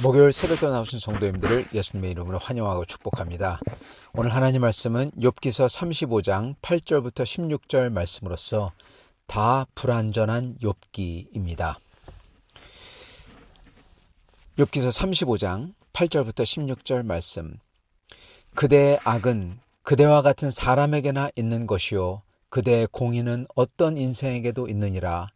목요일 새벽에 나오신 성도님들을 예수님의 이름으로 환영하고 축복합니다. 오늘 하나님 말씀은 욥기서 35장 8절부터 16절 말씀으로서 다 불완전한 욥기입니다. 욥기서 35장 8절부터 16절 말씀. 그대의 악은 그대와 같은 사람에게나 있는 것이요 그대의 공의는 어떤 인생에게도 있느니라.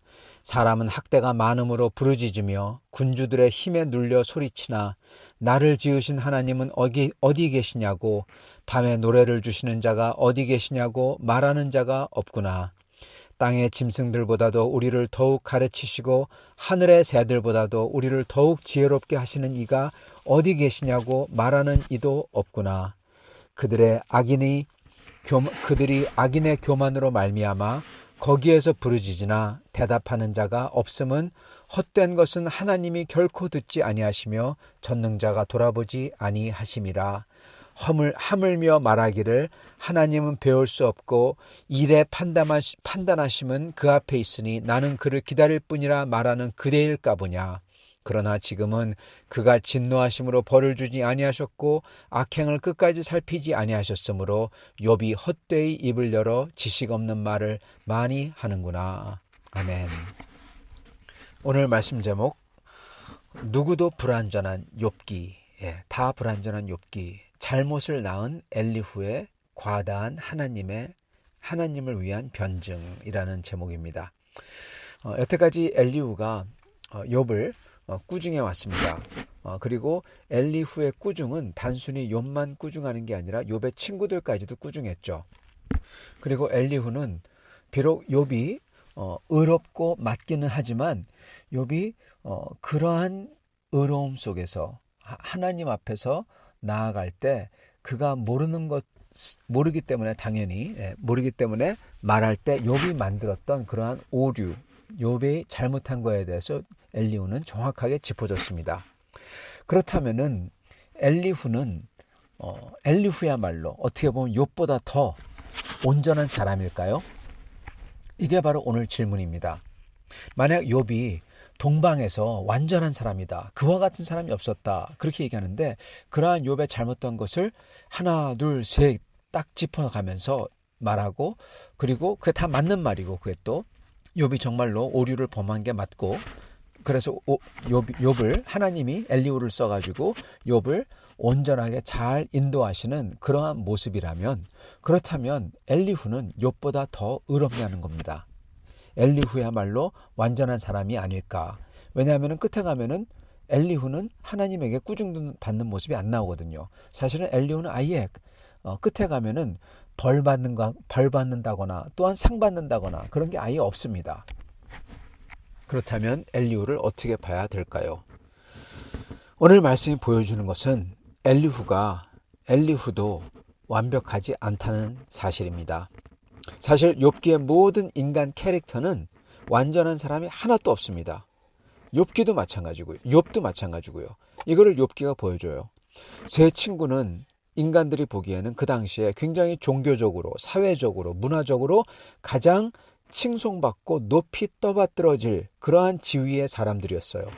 사람은 학대가 많음으로 부르짖으며 군주들의 힘에 눌려 소리치나 나를 지으신 하나님은 어디 계시냐고, 밤에 노래를 주시는 자가 어디 계시냐고 말하는 자가 없구나. 땅의 짐승들보다도 우리를 더욱 가르치시고 하늘의 새들보다도 우리를 더욱 지혜롭게 하시는 이가 어디 계시냐고 말하는 이도 없구나. 그들이 악인의 교만으로 말미암아 거기에서 부르짖으나 대답하는 자가 없음은 헛된 것은 하나님이 결코 듣지 아니하시며 전능자가 돌아보지 아니하심이라. 하물며 말하기를 하나님은 배울 수 없고 일에 판단하심은 그 앞에 있으니 나는 그를 기다릴 뿐이라 말하는 그대일까 보냐. 그러나 지금은 그가 진노하심으로 벌을 주지 아니하셨고 악행을 끝까지 살피지 아니하셨으므로 욥이 헛되이 입을 열어 지식 없는 말을 많이 하는구나. 아멘. 오늘 말씀 제목, 누구도 불완전한 욥기. 다 불완전한 욥기. 잘못을 낳은 엘리후의 과다한 하나님을 위한 변증이라는 제목입니다. 여태까지 엘리후가 욥을 꾸중해 왔습니다. 그리고 엘리후의 꾸중은 단순히 욥만 꾸중하는 게 아니라 욥의 친구들까지도 꾸중했죠. 그리고 엘리후는 비록 욥이 의롭고 맞기는 하지만 욥이 그러한 의로움 속에서 하나님 앞에서 나아갈 때 그가 모르기 때문에 당연히 모르기 때문에 말할 때 욥이 만들었던 그러한 오류, 욥이 잘못한 거에 대해서 엘리후는 정확하게 짚어줬습니다. 그렇다면은 엘리후야말로 어떻게 보면 욥보다 더 온전한 사람일까요? 이게 바로 오늘 질문입니다. 만약 욥이 동방에서 완전한 사람이다, 그와 같은 사람이 없었다, 그렇게 얘기하는데 그러한 욥의 잘못된 것을 하나 둘 셋 딱 짚어가면서 말하고, 그리고 그게 다 맞는 말이고, 그게 또 욥이 정말로 오류를 범한 게 맞고, 그래서 욥을 하나님이 엘리후를 써가지고 욥을 온전하게 잘 인도하시는 그러한 모습이라면, 그렇다면 엘리후는 욥보다 더 의롭냐는 겁니다. 엘리후야말로 완전한 사람이 아닐까. 왜냐하면 끝에 가면은 엘리후는 하나님에게 꾸중받는 모습이 안 나오거든요. 사실은 엘리후는 아예 끝에 가면은 벌 받는다거나 또한 상 받는다거나 그런 게 아예 없습니다. 그렇다면 엘리후를 어떻게 봐야 될까요? 오늘 말씀이 보여주는 것은 엘리후도 완벽하지 않다는 사실입니다. 사실 욥기의 모든 인간 캐릭터는 완전한 사람이 하나도 없습니다. 욥도 마찬가지고요. 이거를 욥기가 보여줘요. 세 친구는 인간들이 보기에는 그 당시에 굉장히 종교적으로, 사회적으로, 문화적으로 가장 칭송받고 높이 떠받들어질 그러한 지위의 사람들이었어요.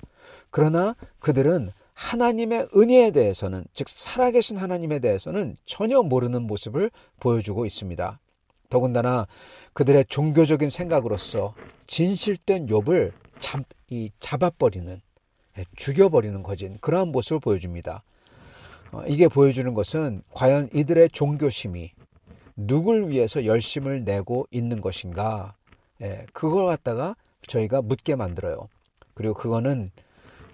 그러나 그들은 하나님의 은혜에 대해서는, 즉 살아계신 하나님에 대해서는 전혀 모르는 모습을 보여주고 있습니다. 더군다나 그들의 종교적인 생각으로서 진실된 욥을 잡아버리는, 죽여버리는 거진 그러한 모습을 보여줍니다. 이게 보여주는 것은 과연 이들의 종교심이 누굴 위해서 열심을 내고 있는 것인가, 그걸 갖다가 저희가 묻게 만들어요. 그리고 그거는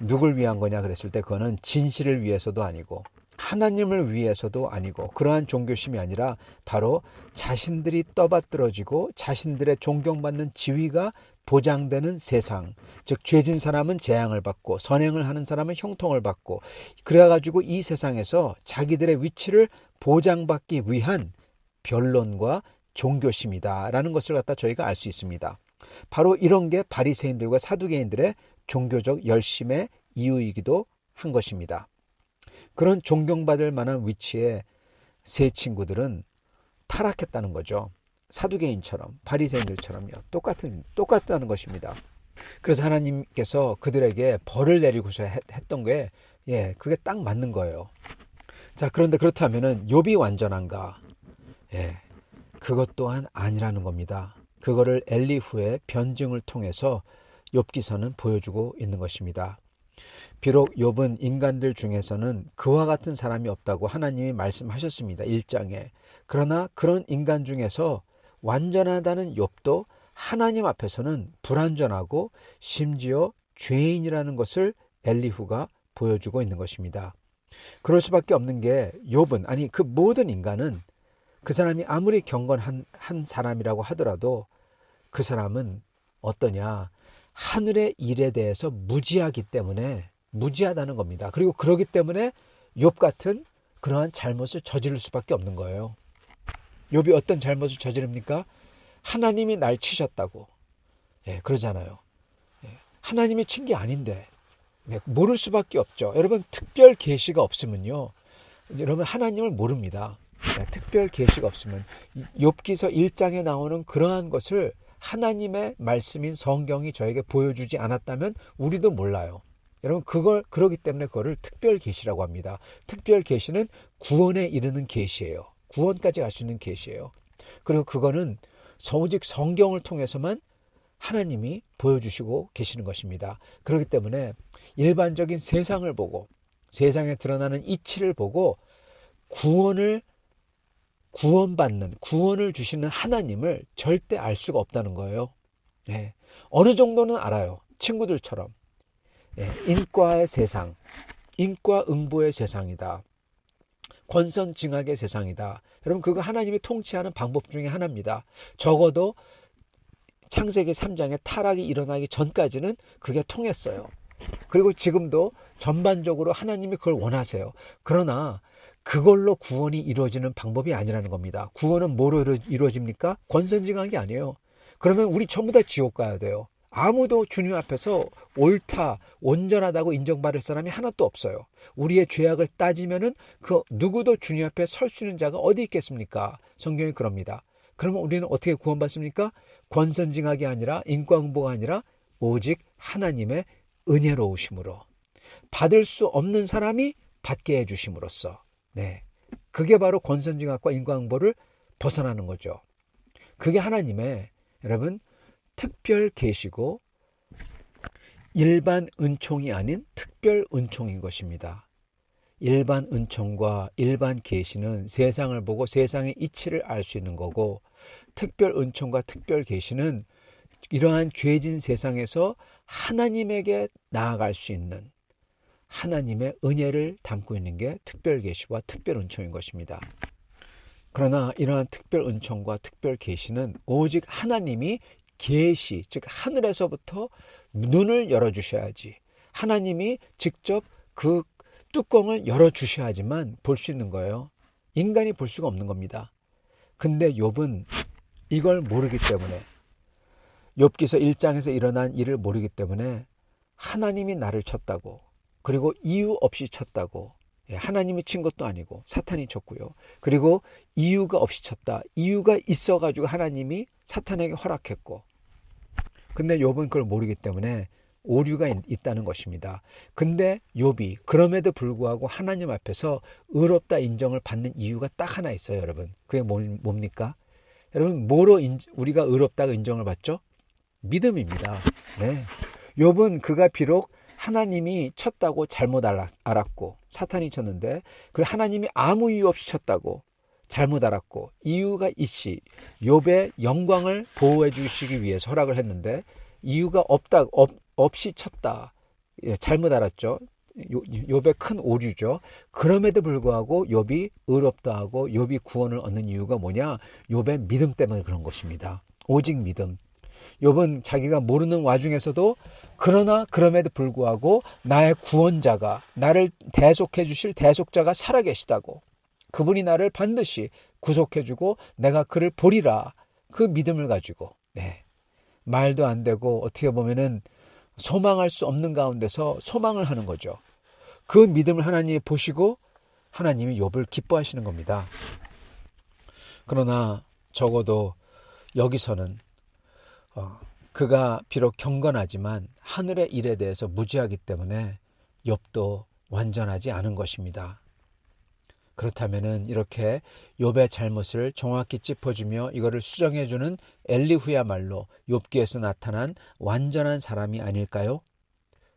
누굴 위한 거냐 그랬을 때 그거는 진실을 위해서도 아니고 하나님을 위해서도 아니고, 그러한 종교심이 아니라 바로 자신들이 떠받들어지고 자신들의 존경받는 지위가 보장되는 세상, 즉 죄진 사람은 재앙을 받고 선행을 하는 사람은 형통을 받고, 그래가지고 이 세상에서 자기들의 위치를 보장받기 위한 변론과 종교심이다라는 것을 갖다 저희가 알 수 있습니다. 바로 이런 게 바리새인들과 사두개인들의 종교적 열심의 이유이기도 한 것입니다. 그런 존경받을 만한 위치에 세 친구들은 타락했다는 거죠. 사두개인처럼, 바리새인들처럼요. 똑같다는 것입니다. 그래서 하나님께서 그들에게 벌을 내리고자 했던 게 예, 그게 딱 맞는 거예요. 자, 그런데 그렇다면은 욥이 완전한가? 예, 그것 또한 아니라는 겁니다. 그거를 엘리후의 변증을 통해서 욥기서는 보여주고 있는 것입니다. 비록 욥은 인간들 중에서는 그와 같은 사람이 없다고 하나님이 말씀하셨습니다. 1장에. 그러나 그런 인간 중에서 완전하다는 욥도 하나님 앞에서는 불완전하고 심지어 죄인이라는 것을 엘리후가 보여주고 있는 것입니다. 그럴 수밖에 없는 게 욥은, 아니 그 모든 인간은, 그 사람이 아무리 경건한 한 사람이라고 하더라도 그 사람은 어떠냐, 하늘의 일에 대해서 무지하기 때문에, 무지하다는 겁니다. 그리고 그러기 때문에 욥 같은 그러한 잘못을 저지를 수밖에 없는 거예요. 욥이 어떤 잘못을 저지릅니까? 하나님이 날 치셨다고, 예, 그러잖아요. 예, 하나님이 친 게 아닌데, 네, 모를 수밖에 없죠. 여러분, 특별 계시가 없으면요, 여러분 하나님을 모릅니다. 네, 특별 계시가 없으면, 욥기서 1장에 나오는 그러한 것을 하나님의 말씀인 성경이 저에게 보여주지 않았다면 우리도 몰라요. 여러분, 그러기 때문에 그거를 특별 계시라고 합니다. 특별 계시는 구원에 이르는 계시예요. 구원까지 갈 수 있는 계시예요. 그리고 그거는 오직 성경을 통해서만 하나님이 보여주시고 계시는 것입니다. 그렇기 때문에 일반적인 세상을 보고, 세상에 드러나는 이치를 보고 구원을 주시는 하나님을 절대 알 수가 없다는 거예요. 예, 어느 정도는 알아요. 친구들처럼. 예, 인과의 세상, 인과응보의 세상이다. 권선징악의 세상이다. 여러분, 그거 하나님이 통치하는 방법 중에 하나입니다. 적어도 창세기 3장에 타락이 일어나기 전까지는 그게 통했어요. 그리고 지금도 전반적으로 하나님이 그걸 원하세요. 그러나 그걸로 구원이 이루어지는 방법이 아니라는 겁니다. 구원은 뭐로 이루어집니까? 권선징악이 아니에요. 그러면 우리 전부 다 지옥 가야 돼요. 아무도 주님 앞에서 옳다, 온전하다고 인정받을 사람이 하나도 없어요. 우리의 죄악을 따지면은 그 누구도 주님 앞에 설 수 있는 자가 어디 있겠습니까? 성경이 그럽니다. 그러면 우리는 어떻게 구원받습니까? 권선징악이 아니라, 인과응보가 아니라 오직 하나님의 은혜로우심으로, 받을 수 없는 사람이 받게 해주심으로써, 네, 그게 바로 권선징악과 인과응보를 벗어나는 거죠. 그게 하나님의, 여러분, 특별 계시고 일반 은총이 아닌 특별 은총인 것입니다. 일반 은총과 일반 계시는 세상을 보고 세상의 이치를 알 수 있는 거고, 특별 은총과 특별 계시는 이러한 죄진 세상에서 하나님에게 나아갈 수 있는 하나님의 은혜를 담고 있는 게 특별 계시와 특별 은총인 것입니다. 그러나 이러한 특별 은총과 특별 계시는 오직 하나님이 계시, 즉 하늘에서부터 눈을 열어주셔야지, 하나님이 직접 그 뚜껑을 열어주셔야지만 볼 수 있는 거예요. 인간이 볼 수가 없는 겁니다. 근데 욥은 이걸 모르기 때문에, 욥기서 1장에서 일어난 일을 모르기 때문에 하나님이 나를 쳤다고, 그리고 이유 없이 쳤다고, 하나님이 친 것도 아니고 사탄이 쳤고요. 그리고 이유가 없이 쳤다. 이유가 있어가지고 하나님이 사탄에게 허락했고, 근데 욥은 그걸 모르기 때문에 오류가 있다는 것입니다. 근데 욥이 그럼에도 불구하고 하나님 앞에서 의롭다 인정을 받는 이유가 딱 하나 있어요, 여러분. 그게 뭡니까? 여러분, 뭐로 우리가 의롭다고 인정을 받죠? 믿음입니다. 네. 욥은 그가 비록 하나님이 쳤다고 잘못 알았고, 사탄이 쳤는데, 그리고 하나님이 아무 이유 없이 쳤다고 잘못 알았고, 이유가 있이 욥의 영광을 보호해 주시기 위해서 허락을 했는데, 이유가 없이 쳤다, 잘못 알았죠. 욥의 큰 오류죠. 그럼에도 불구하고 욥이 의롭다 하고 욥이 구원을 얻는 이유가 뭐냐? 욥의 믿음 때문에 그런 것입니다. 오직 믿음. 욥은 자기가 모르는 와중에서도, 그러나 그럼에도 불구하고 나의 구원자가, 나를 대속해 주실 대속자가 살아계시다고, 그분이 나를 반드시 구속해 주고 내가 그를 보리라, 그 믿음을 가지고, 네, 말도 안 되고 어떻게 보면은 소망할 수 없는 가운데서 소망을 하는 거죠. 그 믿음을 하나님이 보시고 하나님이 욥을 기뻐하시는 겁니다. 그러나 적어도 여기서는 그가 비록 경건하지만 하늘의 일에 대해서 무지하기 때문에 욥도 완전하지 않은 것입니다. 그렇다면은 이렇게 욥의 잘못을 정확히 짚어주며 이거를 수정해주는 엘리후야말로 욥기에서 나타난 완전한 사람이 아닐까요?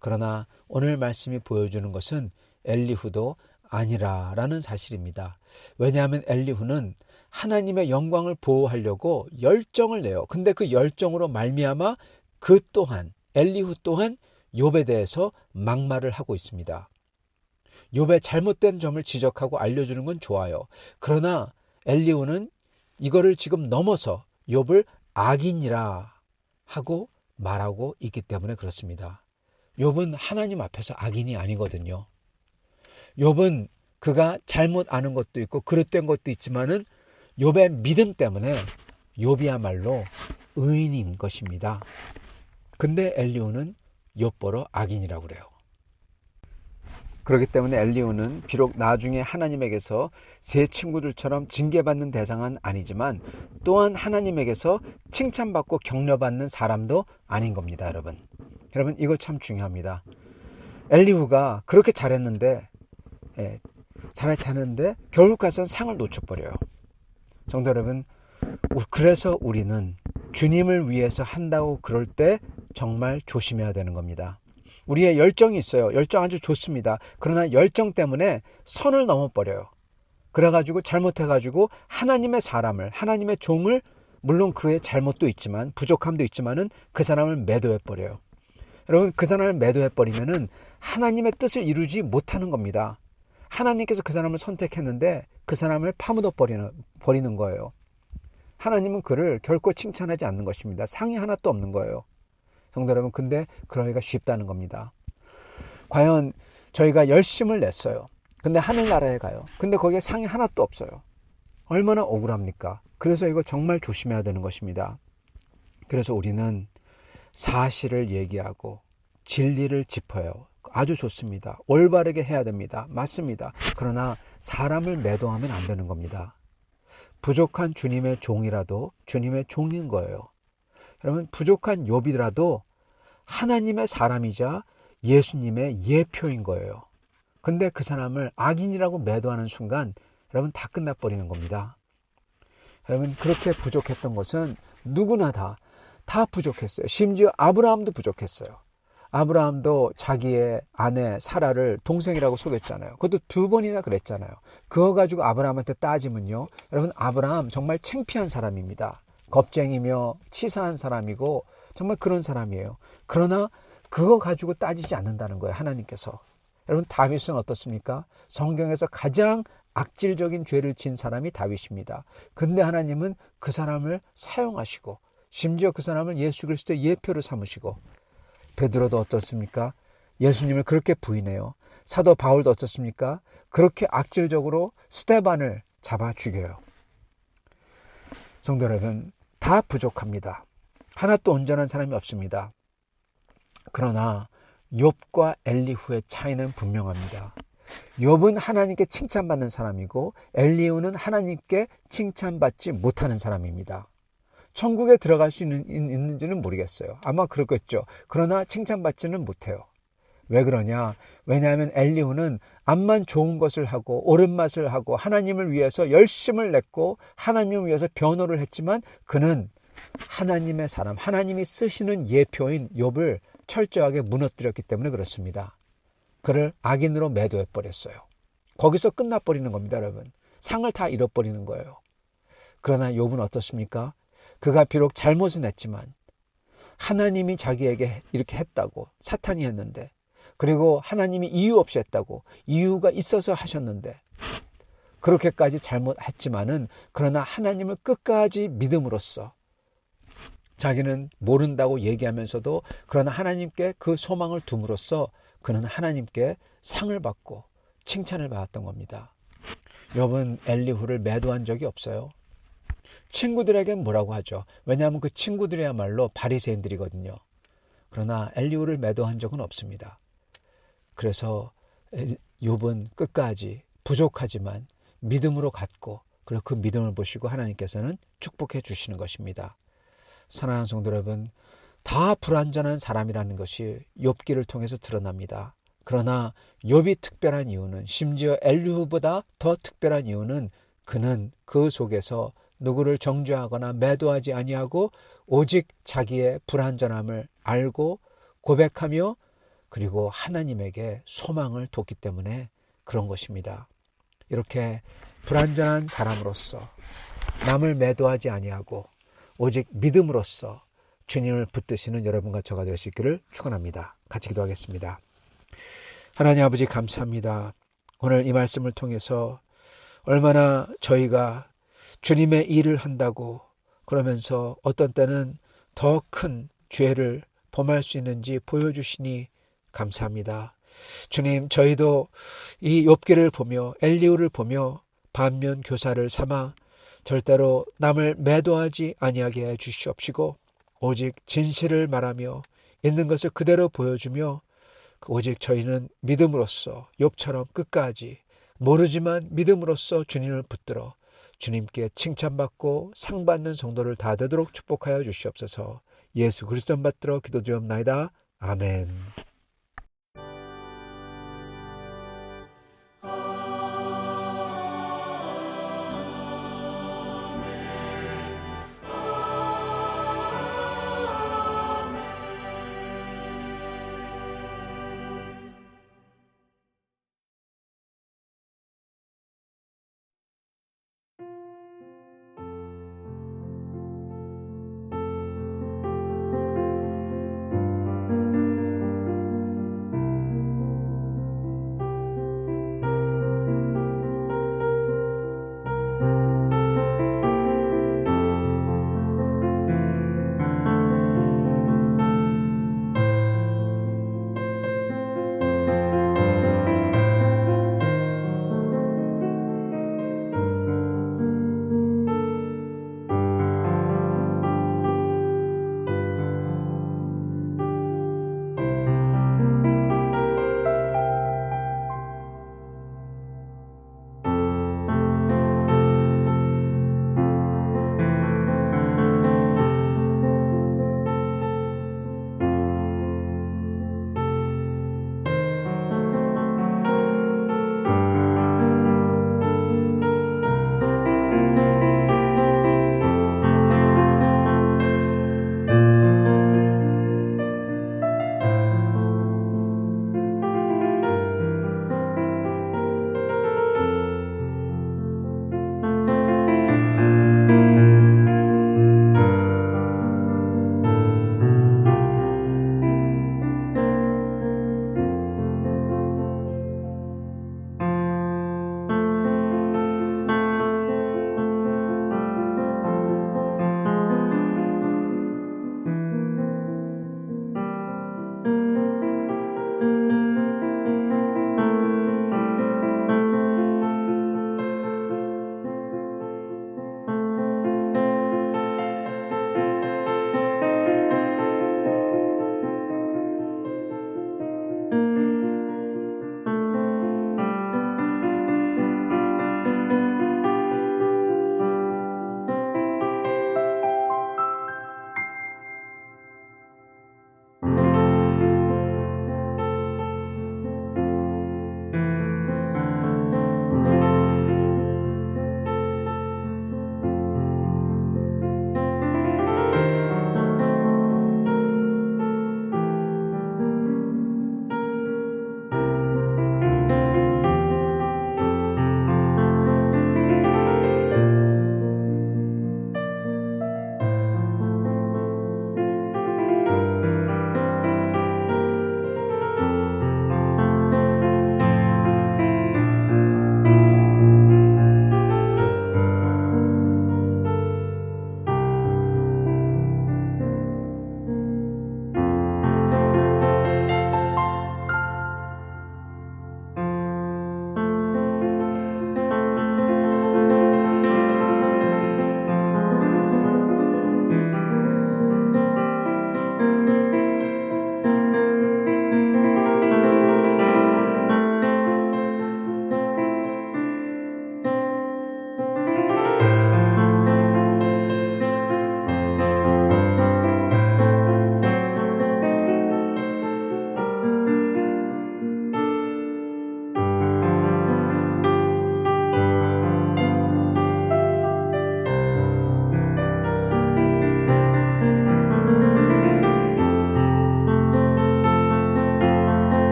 그러나 오늘 말씀이 보여주는 것은 엘리후도 아니라라는 사실입니다. 왜냐하면 엘리후는 하나님의 영광을 보호하려고 열정을 내요. 근데 그 열정으로 말미암아 그 또한 엘리후 또한 욥에 대해서 막말을 하고 있습니다. 욥의 잘못된 점을 지적하고 알려주는 건 좋아요. 그러나 엘리후는 이거를 지금 넘어서 욥을 악인이라 하고 말하고 있기 때문에 그렇습니다. 욥은 하나님 앞에서 악인이 아니거든요. 욥은 그가 잘못 아는 것도 있고 그릇된 것도 있지만은 욥의 믿음 때문에 욥이야말로 의인인 것입니다. 근데 엘리후는 욥보러 악인이라고 그래요. 그렇기 때문에 엘리후는 비록 나중에 하나님에게서 세 친구들처럼 징계받는 대상은 아니지만 또한 하나님에게서 칭찬받고 격려받는 사람도 아닌 겁니다. 여러분 이거 참 중요합니다. 엘리후가 그렇게 잘했는데 잘했는데 결국 가서는 상을 놓쳐버려요. 성도 여러분, 그래서 우리는 주님을 위해서 한다고 그럴 때 정말 조심해야 되는 겁니다. 우리의 열정이 있어요. 열정 아주 좋습니다. 그러나 열정 때문에 선을 넘어버려요. 그래가지고 잘못해가지고 하나님의 사람을, 하나님의 종을, 물론 그의 잘못도 있지만 부족함도 있지만은 그 사람을 매도해버려요. 여러분, 그 사람을 매도해버리면은 하나님의 뜻을 이루지 못하는 겁니다. 하나님께서 그 사람을 선택했는데 그 사람을 파묻어 버리는 거예요. 하나님은 그를 결코 칭찬하지 않는 것입니다. 상이 하나도 없는 거예요. 성도 여러분, 근데 그러기가 쉽다는 겁니다. 과연 저희가 열심을 냈어요. 근데 하늘나라에 가요. 근데 거기에 상이 하나도 없어요. 얼마나 억울합니까? 그래서 이거 정말 조심해야 되는 것입니다. 그래서 우리는 사실을 얘기하고 진리를 짚어요. 아주 좋습니다. 올바르게 해야 됩니다. 맞습니다. 그러나 사람을 매도하면 안 되는 겁니다. 부족한 주님의 종이라도 주님의 종인 거예요. 여러분, 부족한 욥이라도 하나님의 사람이자 예수님의 예표인 거예요. 근데 그 사람을 악인이라고 매도하는 순간 여러분 다 끝나버리는 겁니다. 여러분, 그렇게 부족했던 것은 누구나 다 부족했어요. 심지어 아브라함도 부족했어요. 아브라함도 자기의 아내 사라를 동생이라고 속였잖아요. 그것도 2번이나 그랬잖아요. 그거 가지고 아브라함한테 따지면요, 여러분, 아브라함 정말 창피한 사람입니다. 겁쟁이며 치사한 사람이고 정말 그런 사람이에요. 그러나 그거 가지고 따지지 않는다는 거예요, 하나님께서. 여러분, 다윗은 어떻습니까? 성경에서 가장 악질적인 죄를 지은 사람이 다윗입니다. 근데 하나님은 그 사람을 사용하시고 심지어 그 사람을 예수 그리스도의 예표로 삼으시고, 베드로도 어떻습니까? 예수님을 그렇게 부인해요. 사도 바울도 어떻습니까? 그렇게 악질적으로 스데반을 잡아 죽여요. 성도 여러분, 다 부족합니다. 하나도 온전한 사람이 없습니다. 그러나 욥과 엘리후의 차이는 분명합니다. 욥은 하나님께 칭찬받는 사람이고 엘리후는 하나님께 칭찬받지 못하는 사람입니다. 천국에 들어갈 수 있는지는 모르겠어요. 아마 그렇겠죠. 그러나 칭찬받지는 못해요. 왜 그러냐? 왜냐하면 엘리후는 암만 좋은 것을 하고 옳은 맛을 하고 하나님을 위해서 열심을 냈고 하나님을 위해서 변호를 했지만 그는 하나님의 사람, 하나님이 쓰시는 예표인 욥을 철저하게 무너뜨렸기 때문에 그렇습니다. 그를 악인으로 매도해버렸어요. 거기서 끝나버리는 겁니다, 여러분. 상을 다 잃어버리는 거예요. 그러나 욥은 어떻습니까? 그가 비록 잘못은 했지만 하나님이 자기에게 이렇게 했다고 사탄이 했는데, 그리고 하나님이 이유 없이 했다고 이유가 있어서 하셨는데, 그렇게까지 잘못했지만은 그러나 하나님을 끝까지 믿음으로써 자기는 모른다고 얘기하면서도 그러나 하나님께 그 소망을 둠으로써 그는 하나님께 상을 받고 칭찬을 받았던 겁니다. 욥은 엘리후를 매도한 적이 없어요. 친구들에겐 뭐라고 하죠? 왜냐하면 그 친구들이야말로 바리새인들이거든요. 그러나 엘리후를 매도한 적은 없습니다. 그래서 욥은 끝까지 부족하지만 믿음으로 갔고, 그리고 그 믿음을 보시고 하나님께서는 축복해 주시는 것입니다. 사랑하는 성도 여러분, 다 불완전한 사람이라는 것이 욥기를 통해서 드러납니다. 그러나 욥이 특별한 이유는, 심지어 엘리후보다 더 특별한 이유는, 그는 그 속에서 누구를 정죄하거나 매도하지 아니하고 오직 자기의 불완전함을 알고 고백하며 그리고 하나님에게 소망을 뒀기 때문에 그런 것입니다. 이렇게 불완전한 사람으로서 남을 매도하지 아니하고 오직 믿음으로써 주님을 붙드시는 여러분과 저가 될 수 있기를 축원합니다. 같이 기도하겠습니다. 하나님 아버지, 감사합니다. 오늘 이 말씀을 통해서 얼마나 저희가 주님의 일을 한다고 그러면서 어떤 때는 더 큰 죄를 범할 수 있는지 보여주시니 감사합니다. 주님, 저희도 이 욥기를 보며 엘리후를 보며 반면 교사를 삼아 절대로 남을 매도하지 아니하게 해 주시옵시고 오직 진실을 말하며 있는 것을 그대로 보여주며 오직 저희는 믿음으로써 욥처럼 끝까지 모르지만 믿음으로써 주님을 붙들어 주님께 칭찬받고 상받는 성도를 다 되도록 축복하여 주시옵소서. 예수 그리스도 받들어 기도드리옵나이다. 아멘.